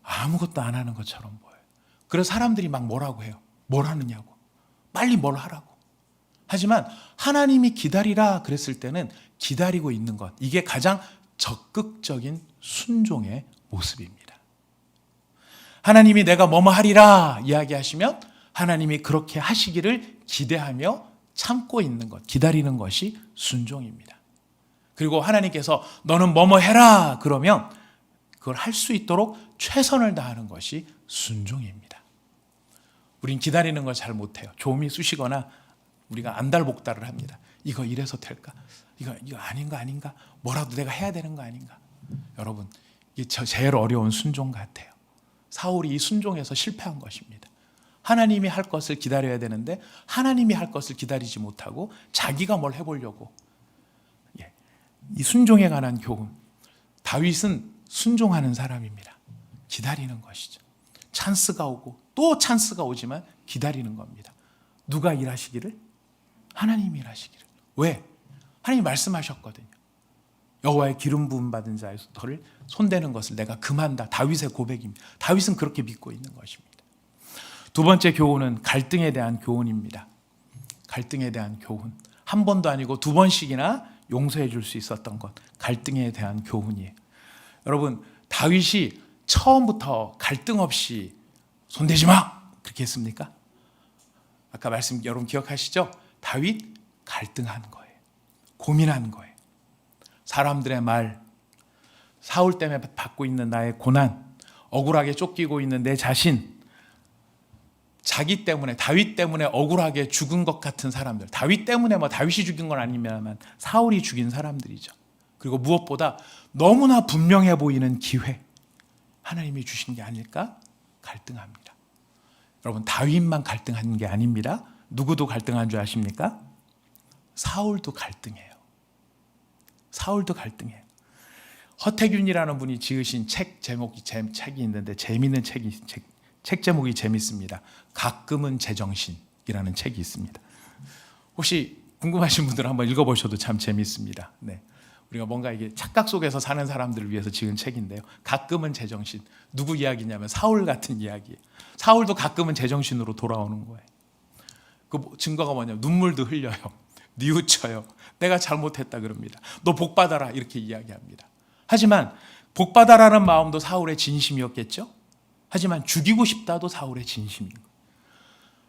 아무것도 안 하는 것처럼 보여요. 그래서 사람들이 막 뭐라고 해요? 뭘 하느냐고. 빨리 뭘 하라고. 하지만 하나님이 기다리라 그랬을 때는 기다리고 있는 것, 이게 가장 적극적인 순종의 모습입니다. 하나님이 내가 뭐뭐 하리라 이야기하시면 하나님이 그렇게 하시기를 기대하며 참고 있는 것, 기다리는 것이 순종입니다. 그리고 하나님께서 너는 뭐뭐 해라 그러면 그걸 할 수 있도록 최선을 다하는 것이 순종입니다. 우린 기다리는 걸 잘 못해요. 조음이 쑤시거나 우리가 안달복달을 합니다. 이거 이래서 될까? 이거 아닌가? 뭐라도 내가 해야 되는 거 아닌가? 여러분, 이게 제일 어려운 순종 같아요. 사울이 이 순종에서 실패한 것입니다. 하나님이 할 것을 기다려야 되는데 하나님이 할 것을 기다리지 못하고 자기가 뭘 해보려고. 이 순종에 관한 교훈. 다윗은 순종하는 사람입니다. 기다리는 것이죠. 찬스가 오고 또 찬스가 오지만 기다리는 겁니다. 누가 일하시기를? 하나님이 일하시기를. 왜? 하나님이 말씀하셨거든요. 여호와의 기름 부음 받은 자의 털을 손대는 것을 내가 금한다. 다윗의 고백입니다. 다윗은 그렇게 믿고 있는 것입니다. 두 번째 교훈은 갈등에 대한 교훈입니다. 갈등에 대한 교훈. 한 번도 아니고 두 번씩이나 용서해 줄 수 있었던 것, 갈등에 대한 교훈이에요. 여러분, 다윗이 처음부터 갈등 없이 손대지 마 그렇게 했습니까? 아까 말씀 여러분 기억하시죠? 다윗 갈등한 거예요. 고민한 거예요. 사람들의 말, 사울 때문에 받고 있는 나의 고난, 억울하게 쫓기고 있는 내 자신, 자기 때문에, 다윗 때문에 억울하게 죽은 것 같은 사람들, 다윗 때문에 다윗이 죽인 건 아니면 사울이 죽인 사람들이죠. 그리고 무엇보다 너무나 분명해 보이는 기회, 하나님이 주신 게 아닐까? 갈등합니다. 여러분, 다윗만 갈등한 게 아닙니다. 누구도 갈등한 줄 아십니까? 사울도 갈등해요. 사울도 갈등해요. 허태균이라는 분이 지으신 책 책이 있는데 재미있는 책 제목이 재밌습니다. 가끔은 제정신이라는 책이 있습니다. 혹시 궁금하신 분들은 한번 읽어보셔도 참 재밌습니다. 네. 우리가 뭔가 이게 착각 속에서 사는 사람들을 위해서 지은 책인데요. 가끔은 제정신. 누구 이야기냐면 사울 같은 이야기예요. 사울도 가끔은 제정신으로 돌아오는 거예요. 그 증거가 뭐냐면 눈물도 흘려요. 뉘우쳐요. 내가 잘못했다 그럽니다. 너 복 받아라 이렇게 이야기합니다. 하지만 복 받아라는 마음도 사울의 진심이었겠죠. 하지만 죽이고 싶다도 사울의 진심인 거예요.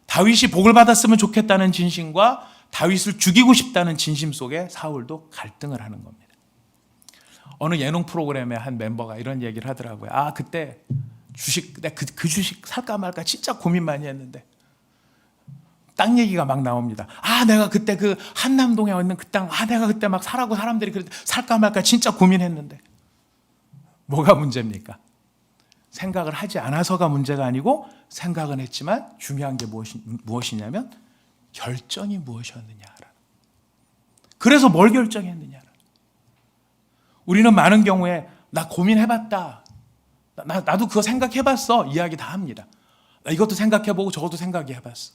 다윗이 복을 받았으면 좋겠다는 진심과 다윗을 죽이고 싶다는 진심 속에 사울도 갈등을 하는 겁니다. 어느 예능 프로그램의 한 멤버가 이런 얘기를 하더라고요. 아, 그때 주식, 내가 그 주식 살까 말까 진짜 고민 많이 했는데, 땅 얘기가 막 나옵니다. 아, 내가 그때 그 한남동에 있는 그 땅, 내가 그때 막 사라고 사람들이 그랬는데 살까 말까 진짜 고민했는데. 뭐가 문제입니까? 생각을 하지 않아서가 문제가 아니고 생각은 했지만 중요한 게 무엇이냐면 결정이 무엇이었느냐라는. 그래서 뭘 결정했느냐. 우리는 많은 경우에 나 고민해봤다. 나도 그거 생각해봤어. 이야기 다 합니다. 나 이것도 생각해보고 저것도 생각해봤어.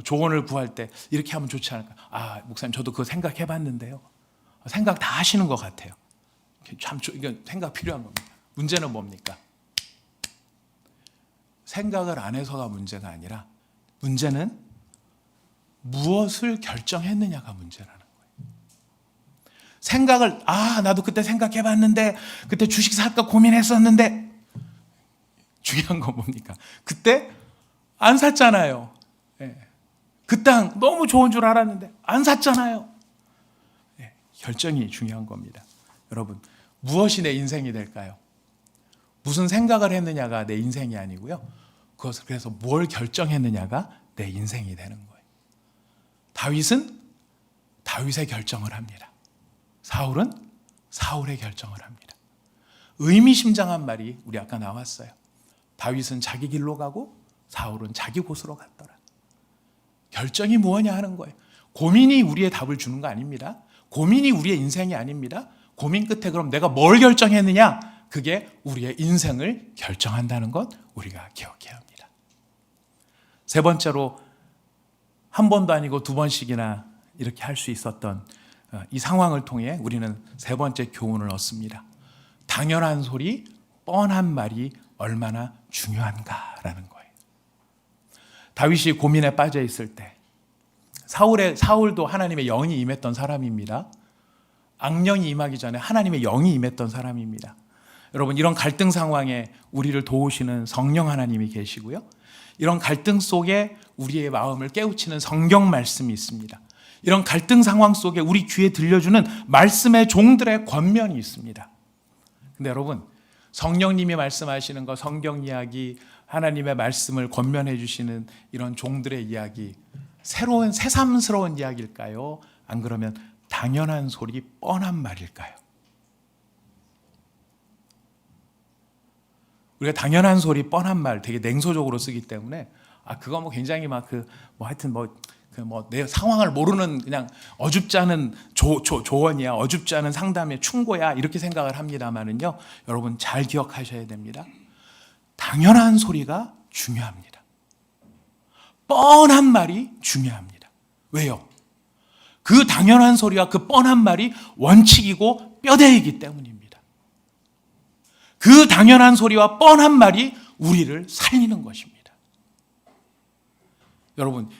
조언을 구할 때 이렇게 하면 좋지 않을까. 아, 목사님 저도 그거 생각해봤는데요. 생각 다 하시는 것 같아요. 참 이건 생각 필요한 겁니다. 문제는 뭡니까? 생각을 안 해서가 문제가 아니라 문제는 무엇을 결정했느냐가 문제라는 거예요. 생각을 나도 그때 생각해봤는데 그때 주식 살까 고민했었는데 중요한 건 뭡니까? 그때 안 샀잖아요. 그 땅 너무 좋은 줄 알았는데 안 샀잖아요. 결정이 중요한 겁니다. 여러분, 무엇이 내 인생이 될까요? 무슨 생각을 했느냐가 내 인생이 아니고요. 그것을 그래서 뭘 결정했느냐가 내 인생이 되는 거예요. 다윗은 다윗의 결정을 합니다. 사울은 사울의 결정을 합니다. 의미심장한 말이 우리 아까 나왔어요. 다윗은 자기 길로 가고 사울은 자기 곳으로 갔더라. 결정이 무엇냐 하는 거예요. 고민이 우리의 답을 주는 거 아닙니다. 고민이 우리의 인생이 아닙니다. 고민 끝에 그럼 내가 뭘 결정했느냐? 그게 우리의 인생을 결정한다는 것 우리가 기억해야 합니다. 세 번째로 한 번도 아니고 두 번씩이나 이렇게 할 수 있었던 이 상황을 통해 우리는 세 번째 교훈을 얻습니다. 당연한 소리, 뻔한 말이 얼마나 중요한가라는 거예요. 다윗이 고민에 빠져 있을 때 사울도 하나님의 영이 임했던 사람입니다. 악령이 임하기 전에 하나님의 영이 임했던 사람입니다. 여러분, 이런 갈등 상황에 우리를 도우시는 성령 하나님이 계시고요. 이런 갈등 속에 우리의 마음을 깨우치는 성경 말씀이 있습니다. 이런 갈등 상황 속에 우리 귀에 들려주는 말씀의 종들의 권면이 있습니다. 근데 여러분, 성령님이 말씀하시는 거, 성경 이야기, 하나님의 말씀을 권면해 주시는 이런 종들의 이야기, 새삼스러운 이야기일까요? 안 그러면 당연한 소리, 뻔한 말일까요? 우리가 당연한 소리, 뻔한 말 되게 냉소적으로 쓰기 때문에 그거 굉장히 내 상황을 모르는 그냥 어줍지 않은 조언이야, 어줍지 않은 상담의 충고야 이렇게 생각을 합니다만은요, 여러분 잘 기억하셔야 됩니다. 당연한 소리가 중요합니다. 뻔한 말이 중요합니다. 왜요? 그 당연한 소리와 그 뻔한 말이 원칙이고 뼈대이기 때문입니다. 그 당연한 소리와 뻔한 말이 우리를 살리는 것입니다. 여러분,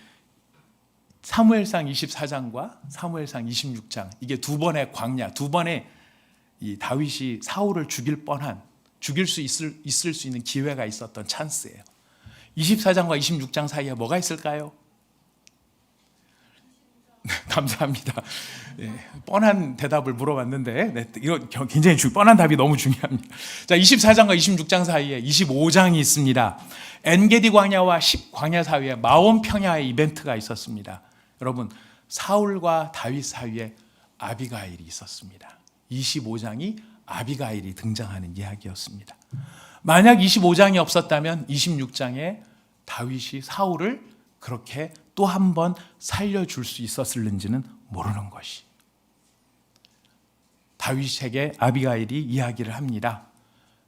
사무엘상 24장과 사무엘상 26장, 이게 두 번의 광야, 두 번의 이 다윗이 사울을 죽일 수 있을 수 있는 기회가 있었던 찬스예요. 24장과 26장 사이에 뭐가 있을까요? 감사합니다. 뻔한 대답을 물어봤는데 이거 굉장히 뻔한 답이 너무 중요합니다. 자, 24장과 26장 사이에 25장이 있습니다. 엔게디 광야와 10광야 사이에 마온 평야의 이벤트가 있었습니다. 여러분, 사울과 다윗 사이에 아비가일이 있었습니다. 25장이 아비가일이 등장하는 이야기였습니다. 만약 25장이 없었다면 26장에 다윗이 사울을 그렇게 또 한 번 살려줄 수 있었을는지는 모르는 것이. 다윗에게 아비가일이 이야기를 합니다.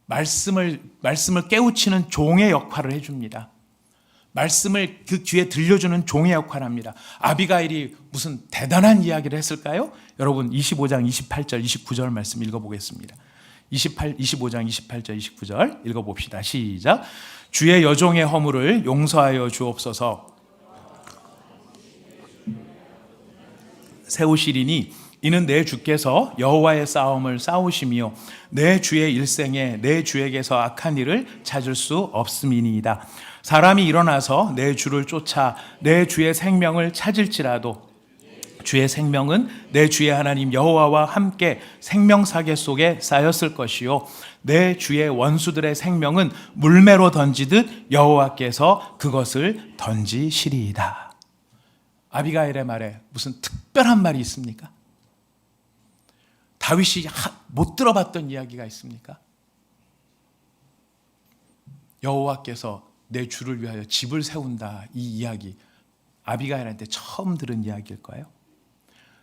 말씀을 깨우치는 종의 역할을 해줍니다. 말씀을 그 귀에 들려주는 종의 역할을 합니다. 아비가일이 무슨 대단한 이야기를 했을까요? 여러분 25장 28절 29절 말씀 읽어보겠습니다. 25장 28절 29절 읽어봅시다. 시작. 주의 여종의 허물을 용서하여 주옵소서. 세우시리니 이는 내 주께서 여호와의 싸움을 싸우시며 내 주의 일생에 내 주에게서 악한 일을 찾을 수 없음이니이다. 사람이 일어나서 내 주를 쫓아 내 주의 생명을 찾을지라도 주의 생명은 내 주의 하나님 여호와와 함께 생명사계 속에 쌓였을 것이요 내 주의 원수들의 생명은 물매로 던지듯 여호와께서 그것을 던지시리이다. 아비가일의 말에 무슨 특별한 말이 있습니까? 다윗이 못 들어봤던 이야기가 있습니까? 여호와께서 내 주를 위하여 집을 세운다, 이 이야기 아비가일한테 처음 들은 이야기일까요?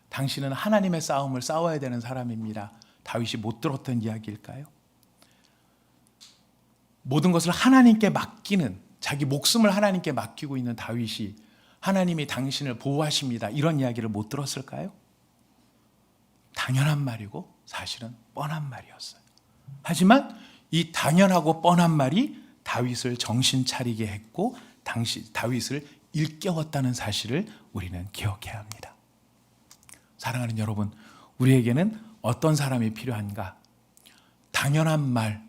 당신은 하나님의 싸움을 싸워야 되는 사람입니다. 다윗이 못 들었던 이야기일까요? 모든 것을 하나님께 맡기는, 자기 목숨을 하나님께 맡기고 있는 다윗이 하나님이 당신을 보호하십니다, 이런 이야기를 못 들었을까요? 당연한 말이고 사실은 뻔한 말이었어요. 하지만 이 당연하고 뻔한 말이 다윗을 정신 차리게 했고 다윗을 일깨웠다는 사실을 우리는 기억해야 합니다. 사랑하는 여러분, 우리에게는 어떤 사람이 필요한가? 당연한 말,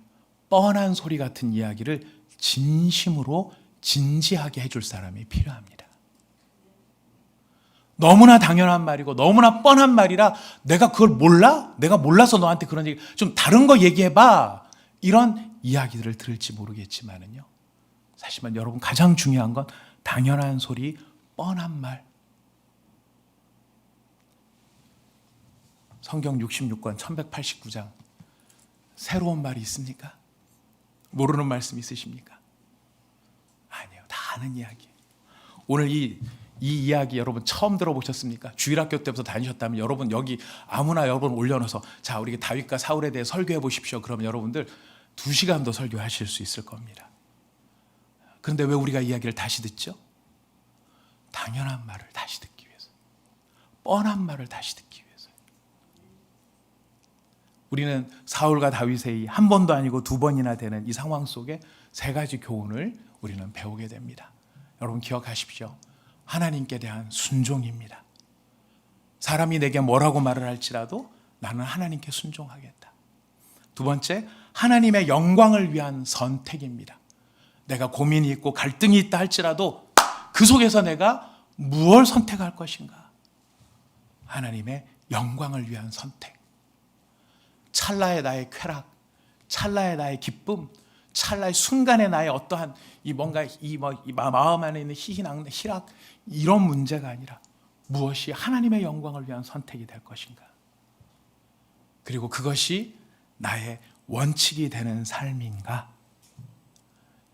뻔한 소리 같은 이야기를 진심으로 진지하게 해줄 사람이 필요합니다. 너무나 당연한 말이고 너무나 뻔한 말이라 내가 그걸 몰라? 내가 몰라서 너한테 그런 얘기, 좀 다른 거 얘기해봐, 이런 이야기들을 들을지 모르겠지만은요, 사실은 여러분 가장 중요한 건 당연한 소리, 뻔한 말. 성경 66권 1189장 새로운 말이 있습니까? 모르는 말씀 있으십니까? 아니에요. 다 아는 이야기예요. 오늘 이 이야기 여러분 처음 들어보셨습니까? 주일학교 때부터 다니셨다면 여러분 여기 아무나 여러분 올려놓아서 자, 우리 다윗과 사울에 대해 설교해 보십시오. 그러면 여러분들 2시간도 설교하실 수 있을 겁니다. 그런데 왜 우리가 이야기를 다시 듣죠? 당연한 말을 다시 듣기 위해서, 뻔한 말을 다시 듣기 위해서. 우리는 사울과 다윗의 한 번도 아니고 2번이나 되는 이 상황 속에 3가지 교훈을 우리는 배우게 됩니다. 여러분 기억하십시오. 하나님께 대한 순종입니다. 사람이 내게 뭐라고 말을 할지라도 나는 하나님께 순종하겠다. 2번째, 하나님의 영광을 위한 선택입니다. 내가 고민이 있고 갈등이 있다 할지라도 그 속에서 내가 무엇을 선택할 것인가? 하나님의 영광을 위한 선택. 찰나의 나의 쾌락, 찰나의 나의 기쁨, 찰나의 순간의 나의 어떠한 이 마음 안에 있는 희락, 이런 문제가 아니라 무엇이 하나님의 영광을 위한 선택이 될 것인가? 그리고 그것이 나의 원칙이 되는 삶인가?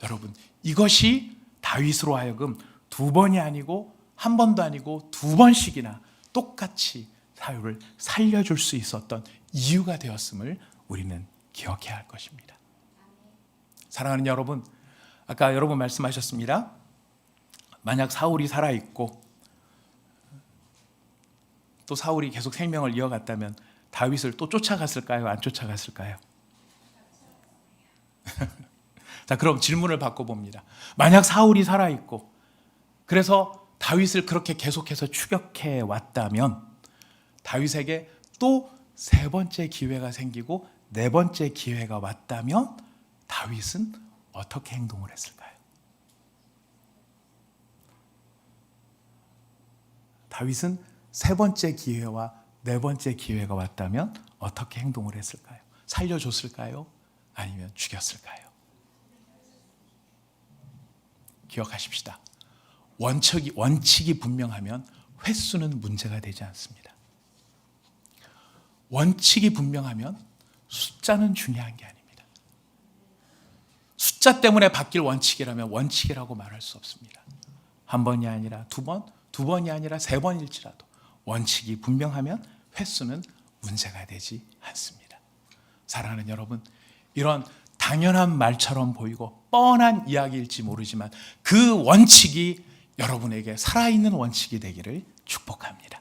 여러분, 이것이 다윗으로 하여금 2번이 아니고 1번도 아니고 2번씩이나 똑같이 사울을 살려줄 수 있었던 이유가 되었음을 우리는 기억해야 할 것입니다. 사랑하는 여러분, 아까 여러분 말씀하셨습니다. 만약 사울이 살아있고 또 사울이 계속 생명을 이어갔다면 다윗을 또 쫓아갔을까요? 안 쫓아갔을까요? 자, 그럼 질문을 바꿔봅니다. 만약 사울이 살아있고 그래서 다윗을 그렇게 계속해서 추격해 왔다면 다윗에게 또 3번째 기회가 생기고 4번째 기회가 왔다면 다윗은 어떻게 행동을 했을까요? 다윗은 3번째 기회와 4번째 기회가 왔다면 어떻게 행동을 했을까요? 살려줬을까요? 아니면 죽였을까요? 기억하십시다. 원칙이 분명하면 횟수는 문제가 되지 않습니다. 원칙이 분명하면 숫자는 중요한 게 아닙니다. 숫자 때문에 바뀔 원칙이라면 원칙이라고 말할 수 없습니다. 1번이 아니라 2번, 2번이 아니라 3번일지라도 원칙이 분명하면 횟수는 문제가 되지 않습니다. 사랑하는 여러분, 이런 당연한 말처럼 보이고 뻔한 이야기일지 모르지만 그 원칙이 여러분에게 살아있는 원칙이 되기를 축복합니다.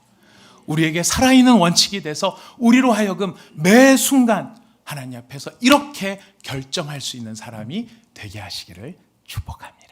우리에게 살아있는 원칙이 돼서 우리로 하여금 매 순간 하나님 앞에서 이렇게 결정할 수 있는 사람이 되게 하시기를 축복합니다.